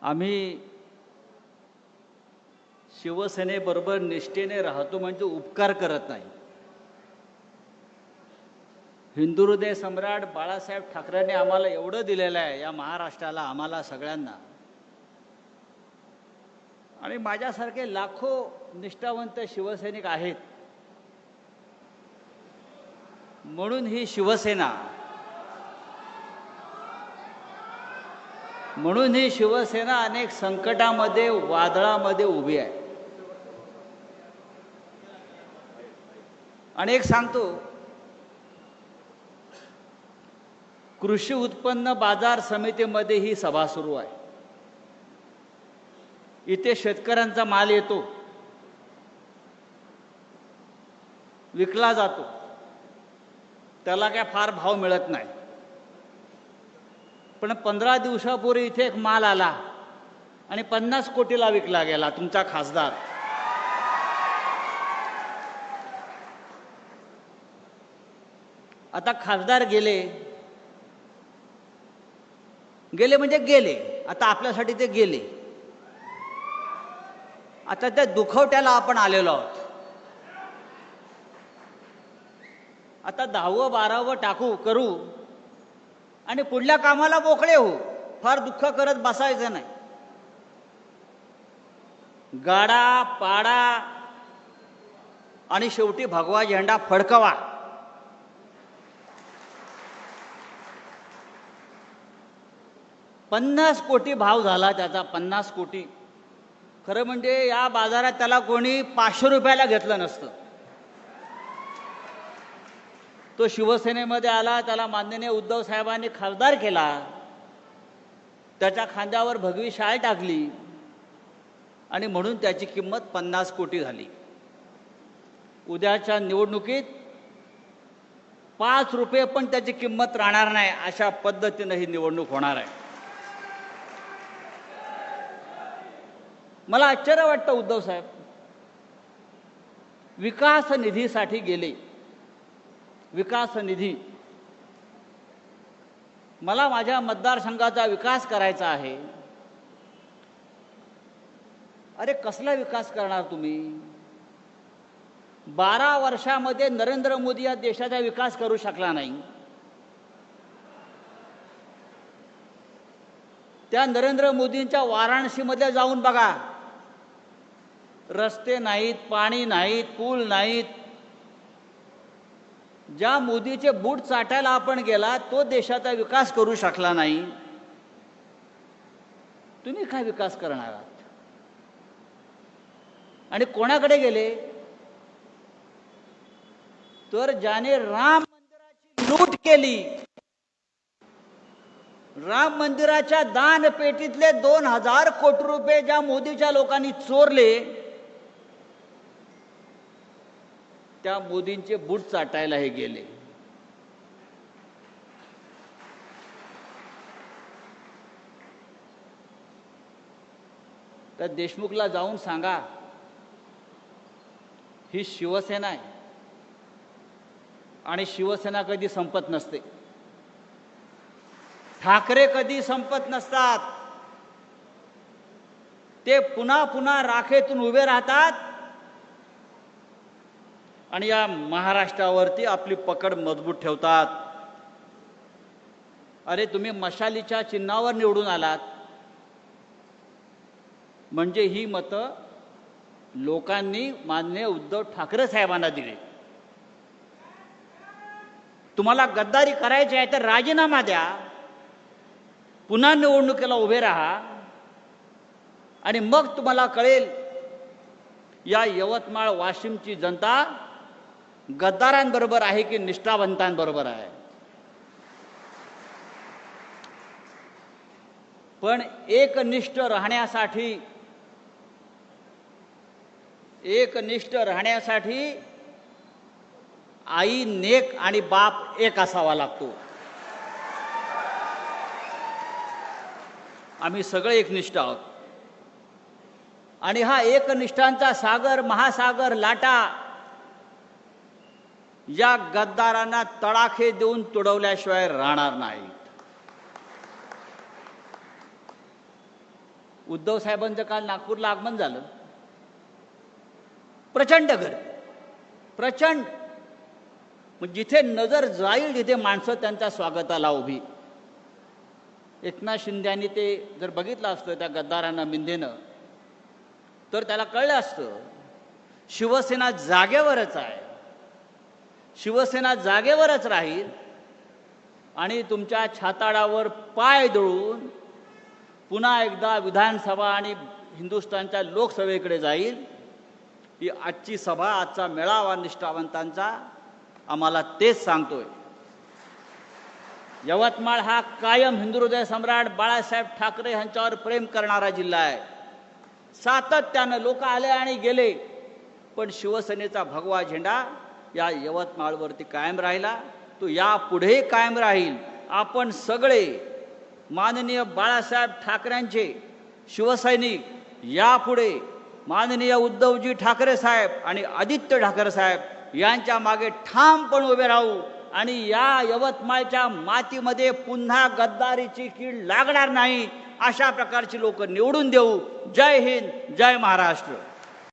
आम्ही शिवसेनेबरोबर निष्ठेने राहतो म्हणजे उपकार करत नाही. हिंदू हृदय सम्राट बाळासाहेब ठाकरेंनी आम्हाला एवढं दिलेलं आहे या महाराष्ट्राला, आम्हाला सगळ्यांना. आणि माझ्यासारखे लाखो निष्ठावंत शिवसैनिक आहेत. म्हणून ही शिवसेना अनेक संकटामध्ये, वादळामध्ये उभी आहे. आणि एक सांगतो, कृषी उत्पन्न बाजार समितीमध्ये ही सभा सुरू आहे. इथे शेतकऱ्यांचा माल येतो, विकला जातो, त्याला काय फार भाव मिळत नाही. पण 15 दिवसापूर्वी इथे एक माल आला आणि 50 कोटीला विकला गेला. तुमचा खासदार आता खासदार गेले म्हणजे गेले. आता आपल्यासाठी ते गेले. आता त्या दुखवट्याला आपण आलेलो आहोत. आता 10व 12व करू आणि पुढल्या कामाला मोकळे होऊ. फार दुःख करत बसायचं नाही. गाडा पाडा आणि शेवटी भगवा झेंडा फडकवा. $50 कोटी भाव झाला त्याचा. 50 कोटी. खरं म्हणजे या बाजारात त्याला कोणी 500 रुपयाला घेतलं नसतं. तो शिवसेनेमध्ये आला, त्याला माननीय उद्धव साहेबांनी खासदार केला, त्याच्या खांद्यावर भगवी शाल टाकली आणि म्हणून त्याची किंमत 50 कोटी झाली. उद्याच्या निवडणुकीत 5 रुपये पण त्याची किंमत राहणार नाही. अशा पद्धतीनं ही निवडणूक होणार आहे. मला आश्चर्य वाटतं, उद्धव साहेब विकास निधीसाठी गेले. विकास निधी, मला माझ्या मतदारसंघाचा विकास करायचा आहे. अरे कसला विकास करणार तुम्ही? 12 वर्षामध्ये नरेंद्र मोदी या देशाचा विकास करू शकला नाही. त्या नरेंद्र मोदींच्या वाराणसीमध्ये जाऊन बघा. रस्ते नाहीत, पाणी नाहीत, पूल नाहीत. ज्या मोदीचे बूट चाटायला आपण गेला, तो देशाचा विकास करू शकला नाही. तुम्ही काय विकास करणार आहात? आणि कोणाकडे गेले? तर ज्याने राम मंदिराची लूट केली, राम मंदिराच्या दानपेटीतले 2000 कोटी रुपये ज्या मोदीच्या लोकांनी चोरले, त्या मोदींचे बूट चाटायला हे गेले. तर देशमुखला जाऊन सांगा, ही शिवसेना आहे आणि शिवसेना कधी संपत नसते. ठाकरे कधी संपत नसतात. ते पुन्हा पुन्हा राखेतून उभे राहतात आणि या महाराष्ट्रावरती आपली पकड मजबूत ठेवतात. अरे तुम्ही मशालीच्या चिन्हावर निवडून आलात म्हणजे ही मतं लोकांनी माननीय उद्धव ठाकरे साहेबांना दिली. तुम्हाला गद्दारी करायची आहे तर राजीनामा द्या, पुन्हा निवडणुकीला उभे राहा आणि मग तुम्हाला कळेल या यवतमाळ वाशिमची जनता गद्दारांबरोबर आहे की निष्ठावंतांबरोबर आहे. पण एकनिष्ठ राहण्यासाठी आई नेक आणि बाप एक असावा लागतो. आम्ही सगळे एकनिष्ठ आहोत. आणि हा एकनिष्ठांचा सागर, महासागर लाटा या गद्दारांना तडाखे देऊन तुडवल्याशिवाय राहणार नाही. उद्धव साहेबांचं काल नागपूरला आगमन झालं. प्रचंड गर्दी, प्रचंड. मग जिथे नजर जाईल तिथे माणसं त्यांच्या स्वागताला उभी. एकनाथ शिंदेनी ते जर बघितलं असतं त्या गद्दारांना, मिंदेनं, तर त्याला कळलं असतं शिवसेना जागेवरच आहे, शिवसेना जागेवरच राहील आणि तुमच्या छाताडावर पाय दळून पुन्हा एकदा विधानसभा आणि हिंदुस्थानच्या लोकसभेकडे जाईल. ही आजची सभा, आजचा मेळावा निष्ठावंतांचा आम्हाला तेच सांगतोय. यवतमाळ हा कायम हिंदुहृदय सम्राट बाळासाहेब ठाकरे यांच्यावर प्रेम करणारा जिल्हा आहे. सातत्यानं लोक आले आणि गेले, पण शिवसेनेचा भगवा झेंडा या यवतमाळवरती कायम राहिला. तो यापुढे कायम राहील. आपण सगळे माननीय बाळासाहेब ठाकरेंचे शिवसैनिक यापुढे माननीय उद्धवजी ठाकरे साहेब आणि आदित्य ठाकरे साहेब यांच्या मागे ठामपणे उभे राहू आणि या यवतमाळच्या मातीमध्ये पुन्हा गद्दारीची कीड लागणार नाही अशा प्रकारची लोक निवडून देऊ. जय हिंद, जय महाराष्ट्र.